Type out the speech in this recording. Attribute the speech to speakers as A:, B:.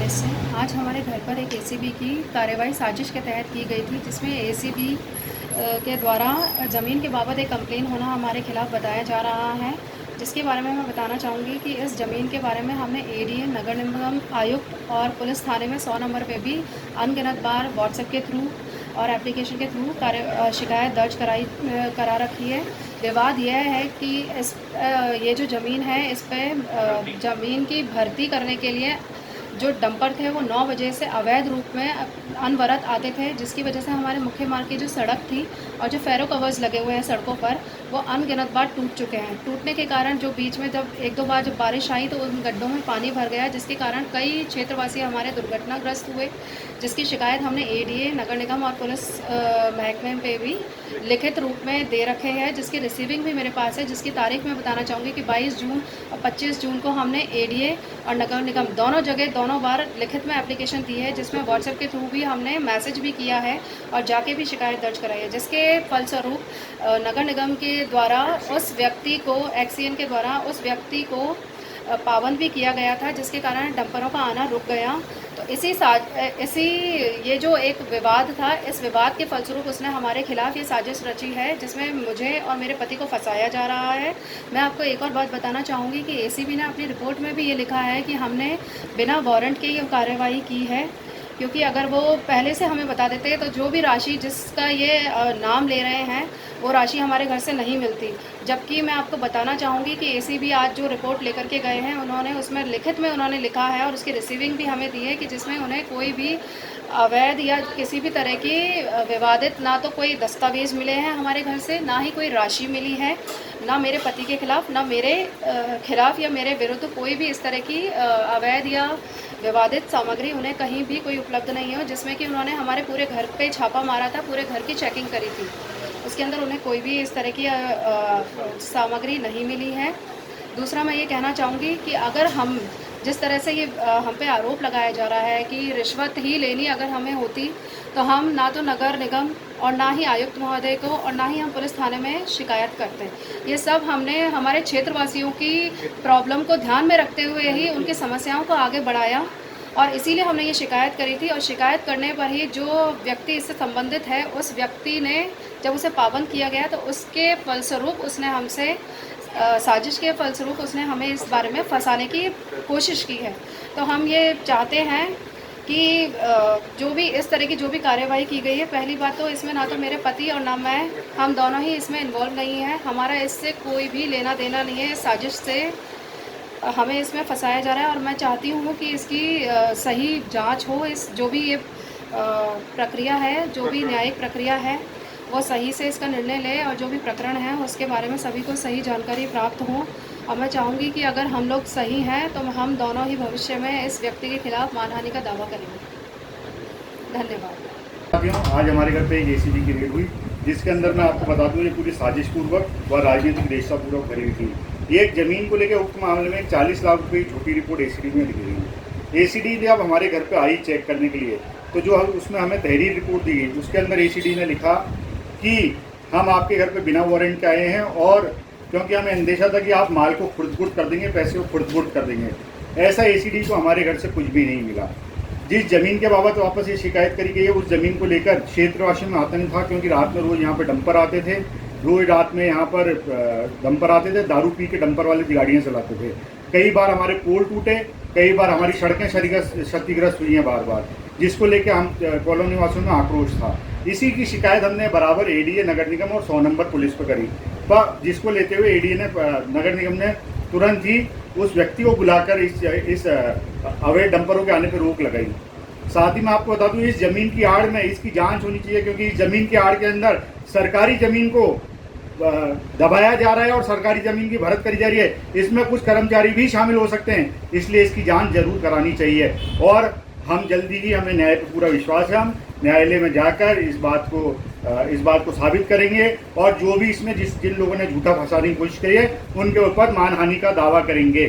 A: College से। आज हमारे घर पर एक एसीबी की कार्रवाई साजिश के तहत की गई थी, जिसमें एसीबी के द्वारा ज़मीन के बाबत एक कंप्लेन होना हमारे खिलाफ़ बताया जा रहा है, जिसके बारे में मैं बताना चाहूँगी कि इस ज़मीन के बारे में हमने एडीए, नगर निगम आयुक्त और पुलिस थाने में 100 नंबर पे भी अनगिनत बार व्हाट्सएप के थ्रू और एप्लीकेशन के थ्रू शिकायत दर्ज करा रखी है। विवाद यह है कि ये जो ज़मीन है, इस पे ज़मीन की भर्ती करने के लिए जो डंपर थे वो 9 बजे से अवैध रूप में अनवरत आते थे, जिसकी वजह से हमारे मुख्य मार्ग की जो सड़क थी और जो फेरो कवर्स लगे हुए हैं सड़कों पर, वो अनगिनत बार टूट चुके हैं। टूटने के कारण जो बीच में जब 1-2 बार जब बारिश आई तो उन गड्ढों में पानी भर गया, जिसके कारण कई क्षेत्रवासी हमारे दुर्घटनाग्रस्त हुए, जिसकी शिकायत हमने एडीए, नगर निगम और पुलिस महकमे पे भी लिखित रूप में दे रखे हैं, जिसकी रिसीविंग भी मेरे पास है, जिसकी तारीख मैं बताना चाहूँगी कि 22 जून और 25 जून को हमने एडीए और नगर निगम दोनों जगह दोनों बार लिखित में एप्लीकेशन दी है, जिसमें व्हाट्सएप के थ्रू भी हमने मैसेज भी किया है और जाके भी शिकायत दर्ज कराई है, जिसके फलस्वरूप नगर निगम के द्वारा उस व्यक्ति को एक्सीएन के द्वारा उस व्यक्ति को पाबंद भी किया गया था, जिसके कारण डंपरों का आना रुक गया। तो इसी ये जो एक विवाद था, इस विवाद के फलस्वरूप उसने हमारे खिलाफ़ ये साजिश रची है, जिसमें मुझे और मेरे पति को फंसाया जा रहा है। मैं आपको एक और बात बताना चाहूँगी कि एसीबी ने अपनी रिपोर्ट में भी ये लिखा है कि हमने बिना वारंट के ये कार्रवाई की है, क्योंकि अगर वो पहले से हमें बता देते तो जो भी राशि जिसका ये नाम ले रहे हैं वो राशि हमारे घर से नहीं मिलती। जबकि मैं आपको बताना चाहूँगी कि एसीबी आज जो रिपोर्ट लेकर के गए हैं, उन्होंने उसमें लिखित में उन्होंने लिखा है और उसकी रिसीविंग भी हमें दी है कि जिसमें उन्हें कोई भी अवैध या किसी भी तरह की विवादित ना तो कोई दस्तावेज़ मिले हैं हमारे घर से, ना ही कोई राशि मिली है, ना मेरे पति के खिलाफ़, ना मेरे खिलाफ़ या मेरे विरुद्ध कोई भी इस तरह की अवैध या विवादित सामग्री उन्हें कहीं भी कोई उपलब्ध नहीं हो, जिसमें कि उन्होंने हमारे पूरे घर पे छापा मारा था, पूरे घर की चेकिंग करी थी। उसके अंदर उन्हें कोई भी इस तरह की सामग्री नहीं मिली है। दूसरा मैं ये कहना चाहूँगी कि अगर हम जिस तरह से ये हम पे आरोप लगाया जा रहा है कि रिश्वत ही लेनी अगर हमें होती तो हम ना तो नगर निगम और ना ही आयुक्त महोदय को और ना ही हम पुलिस थाने में शिकायत करते हैं। ये सब हमने हमारे क्षेत्रवासियों की प्रॉब्लम को ध्यान में रखते हुए ही उनकी समस्याओं को आगे बढ़ाया और इसीलिए हमने ये शिकायत करी थी। और शिकायत करने पर ही जो व्यक्ति इससे संबंधित है, उस व्यक्ति ने जब उसे पाबंद किया गया तो उसके फलस्वरूप उसने हमसे साजिश के फलस्वरूप उसने हमें इस बारे में फंसाने की कोशिश की है। तो हम ये चाहते हैं कि जो भी इस तरह की जो भी कार्रवाई की गई है, पहली बात तो इसमें ना तो मेरे पति और ना मैं, हम दोनों ही इसमें इन्वॉल्व नहीं हैं। हमारा इससे कोई भी लेना देना नहीं है। इस साजिश से हमें इसमें फंसाया जा रहा है और मैं चाहती हूँ कि इसकी सही जांच हो। इस जो भी ये प्रक्रिया है, जो भी न्यायिक प्रक्रिया है, वो सही से इसका निर्णय ले और जो भी प्रकरण है उसके बारे में सभी को सही जानकारी प्राप्त हो। और मैं चाहूँगी कि अगर हम लोग सही हैं तो हम दोनों ही भविष्य में इस व्यक्ति के खिलाफ़ मानहानि का दावा करेंगे। धन्यवाद।
B: आज हमारे घर पे एक एसीबी की रेड हुई, जिसके अंदर मैं आपको बता दूं ये पूरी साजिश पूर्वक व राजनीतिक रेशा पूर्वक भरी हुई थी। ये एक जमीन को लेकर उक्त मामले में 40 लाख रुपये की छोटी रिपोर्ट एसीडी में लिखी गई। एसीडी जब हमारे घर पे आई चेक करने के लिए तो जो उसमें हमें तहरीर रिपोर्ट दी गई, उसके अंदर एसीडी ने लिखा कि हम आपके घर पे बिना वारंट के आए हैं और क्योंकि हमें अंदेशा था कि आप माल को खुर्द-बुर्द कर देंगे, पैसे को खुर्द-बुर्द कर देंगे। ऐसा एसीडी को हमारे घर से कुछ भी नहीं मिला। जिस ज़मीन के बाबत वापस ये शिकायत करी गई है, उस ज़मीन को लेकर क्षेत्रवासियों में आतंक था, क्योंकि रात में रोज़ यहाँ पर डंपर आते थे, रोज़ रात में यहाँ पर डंपर आते थे, दारू पी के डंपर वाले गाड़ियाँ चलाते थे। कई बार हमारे पोल टूटे, कई बार हमारी सड़कें क्षतिग्रस्त हुई हैं बार बार, जिसको लेकर हम कॉलोनी वासियों में आक्रोश था। इसी की शिकायत हमने बराबर एडीए, नगर निगम और 100 नंबर पुलिस पर करी, पर जिसको लेते हुए एडीए ने, नगर निगम ने तुरंत ही उस व्यक्ति को बुलाकर इस अवैध डंपरों के आने पर रोक लगाई। साथ ही मैं आपको बता दूं, इस ज़मीन की आड़ में इसकी जांच होनी चाहिए, क्योंकि इस ज़मीन की आड़ के अंदर सरकारी ज़मीन को दबाया जा रहा है और सरकारी ज़मीन की भरत करी जा रही है। इसमें कुछ कर्मचारी भी शामिल हो सकते हैं, इसलिए इसकी जांच जरूर करानी चाहिए। और हम जल्दी ही, हमें न्याय पर पूरा विश्वास है, हम न्यायालय में जाकर इस बात को साबित करेंगे और जो भी इसमें जिन लोगों ने झूठा फंसाने की कोशिश करी है उनके ऊपर मानहानि का दावा करेंगे।